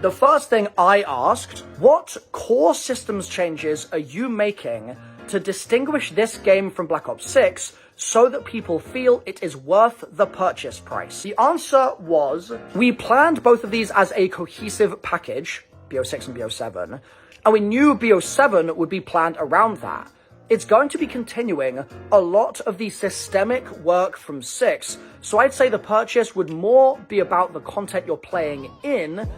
The first thing I asked, what core systems changes are you making to distinguish this game from Black Ops 6 so that people feel it is worth the purchase price? The answer was, we planned both of these as a cohesive package, BO6 and BO7, and we knew BO7 would be planned around that. It's going to be continuing a lot of the systemic work from 6, so I'd say the purchase would more be about the content you're playing in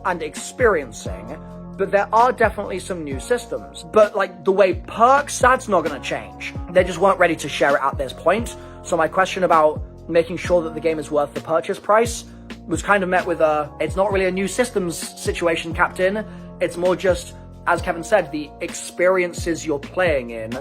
and experiencing, but there are definitely some new systems. But like the way perks, that's not going to change. They just weren't ready to share it at this point, so my question about making sure that the game is worth the purchase price was kind of met with it's not really a new systems situation, Captain. It's more just, as Kevin said, the experiences you're playing in,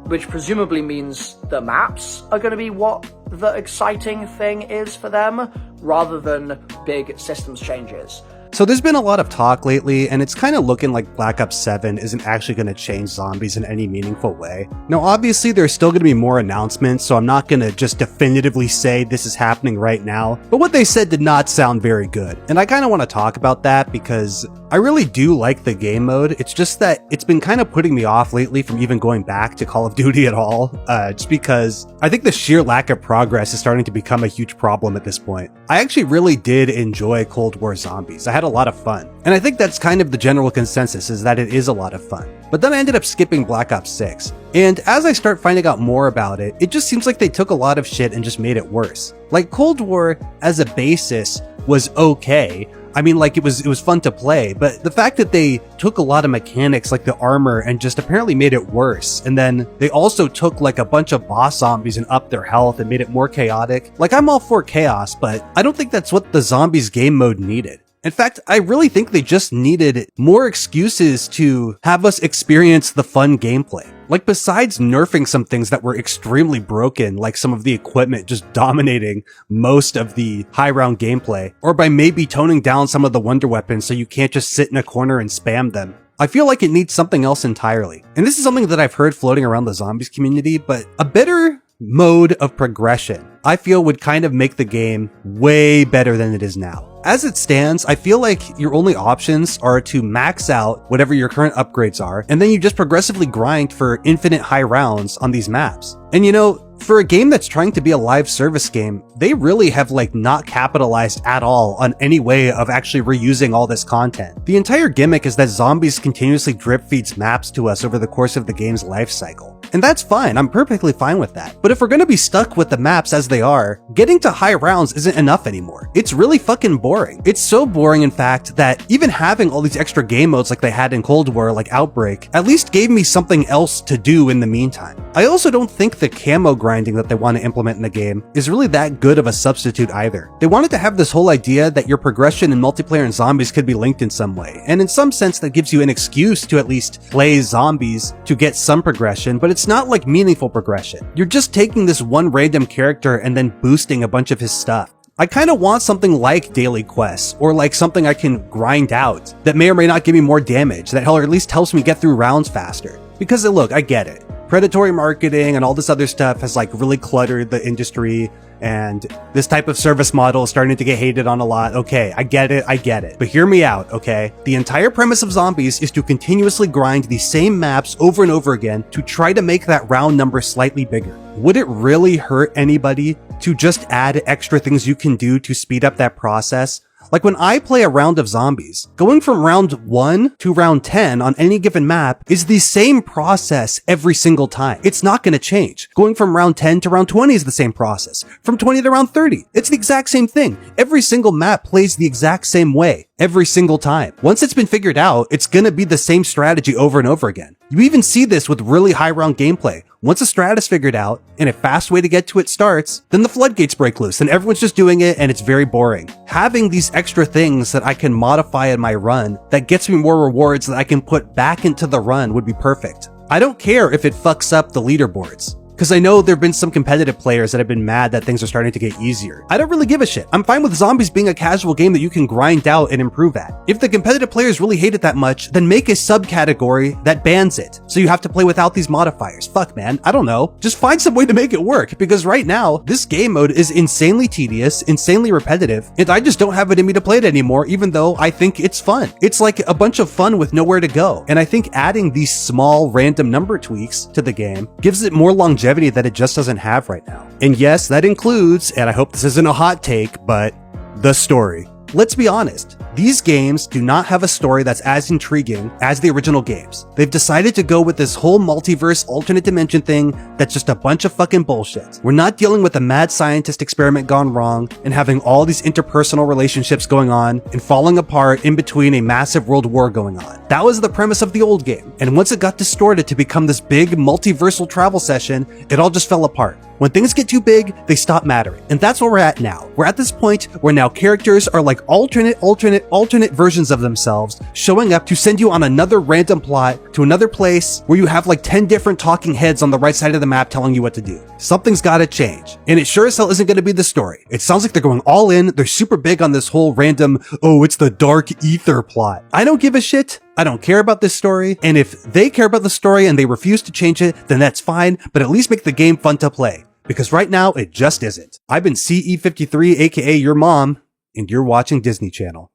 which presumably means the maps are going to be what the exciting thing is for them, rather than big systems changes. So there's been a lot of talk lately, and it's kind of looking like Black Ops 7 isn't actually going to change zombies in any meaningful way. Now obviously there's still going to be more announcements, so I'm not going to just definitively say this is happening right now, but what they said did not sound very good. And I kind of want to talk about that because I really do like the game mode. It's just that it's been kind of putting me off lately from even going back to Call of Duty at all, just because I think the sheer lack of progress is starting to become a huge problem at this point. I actually really did enjoy Cold War Zombies. I had a lot of fun. And I think that's kind of the general consensus, is that it is a lot of fun. But then I ended up skipping Black Ops 6. And as I start finding out more about it, it just seems like they took a lot of shit and just made it worse. Like Cold War as a basis was okay. I mean, like, it was fun to play, but the fact that they took a lot of mechanics like the armor and just apparently made it worse, and then they also took like a bunch of boss zombies and upped their health and made it more chaotic. Like, I'm all for chaos, but I don't think that's what the zombies game mode needed. In fact, I really think they just needed more excuses to have us experience the fun gameplay. Like, besides nerfing some things that were extremely broken, like some of the equipment just dominating most of the high round gameplay, or by maybe toning down some of the wonder weapons so you can't just sit in a corner and spam them, I feel like it needs something else entirely. And this is something that I've heard floating around the zombies community, but a better mode of progression, I feel, would kind of make the game way better than it is now. As it stands, I feel like your only options are to max out whatever your current upgrades are, and then you just progressively grind for infinite high rounds on these maps. And you know, for a game that's trying to be a live service game, they really have like not capitalized at all on any way of actually reusing all this content. The entire gimmick is that zombies continuously drip feeds maps to us over the course of the game's life cycle. And that's fine, I'm perfectly fine with that. But if we're gonna be stuck with the maps as they are, getting to high rounds isn't enough anymore. It's really fucking boring. It's so boring, in fact, that even having all these extra game modes like they had in Cold War, like Outbreak, at least gave me something else to do in the meantime. I also don't think the camo grinding that they want to implement in the game is really that good of a substitute either. They wanted to have this whole idea that your progression in multiplayer and zombies could be linked in some way, and in some sense that gives you an excuse to at least play zombies to get some progression, but it's not like meaningful progression. You're just taking this one random character and then boosting a bunch of his stuff. I kind of want something like daily quests, or like something I can grind out that may or may not give me more damage, that or at least helps me get through rounds faster. Because look, I get it. Predatory marketing and all this other stuff has like really cluttered the industry, and this type of service model is starting to get hated on a lot. Okay, I get it. But hear me out, okay? The entire premise of zombies is to continuously grind the same maps over and over again to try to make that round number slightly bigger. Would it really hurt anybody to just add extra things you can do to speed up that process? Like when I play a round of zombies, going from round 1 to round 10 on any given map is the same process every single time. It's not going to change. Going from round 10 to round 20 is the same process. From 20 to round 30, it's the exact same thing. Every single map plays the exact same way every single time. Once it's been figured out, it's going to be the same strategy over and over again. You even see this with really high round gameplay. Once a strat is figured out and a fast way to get to it starts, then the floodgates break loose and everyone's just doing it and it's very boring. Having these extra things that I can modify in my run that gets me more rewards that I can put back into the run would be perfect. I don't care if it fucks up the leaderboards. because I know there have been some competitive players that have been mad that things are starting to get easier. I don't really give a shit. I'm fine with zombies being a casual game that you can grind out and improve at. If the competitive players really hate it that much, then make a subcategory that bans it, so you have to play without these modifiers. Fuck, man. I don't know. Just find some way to make it work, because right now, this game mode is insanely tedious, insanely repetitive, and I just don't have it in me to play it anymore, even though I think it's fun. It's like a bunch of fun with nowhere to go, and I think adding these small random number tweaks to the game gives it more longevity that it just doesn't have right now. And yes, that includes, and I hope this isn't a hot take, but the story. Let's be honest, these games do not have a story that's as intriguing as the original games. They've decided to go with this whole multiverse alternate dimension thing that's just a bunch of fucking bullshit. We're not dealing with a mad scientist experiment gone wrong and having all these interpersonal relationships going on and falling apart in between a massive world war going on. That was the premise of the old game, and once it got distorted to become this big multiversal travel session, it all just fell apart. When things get too big, they stop mattering. And that's where we're at now. We're at this point where now characters are like alternate versions of themselves showing up to send you on another random plot to another place where you have like 10 different talking heads on the right side of the map telling you what to do. Something's gotta change. And it sure as hell isn't gonna be the story. It sounds like they're going all in. They're super big on this whole random, oh, it's the dark ether plot. I don't give a shit. I don't care about this story, and if they care about the story and they refuse to change it, then that's fine, but at least make the game fun to play. Because right now, it just isn't. I've been CE53, aka your mom, and you're watching Disney Channel.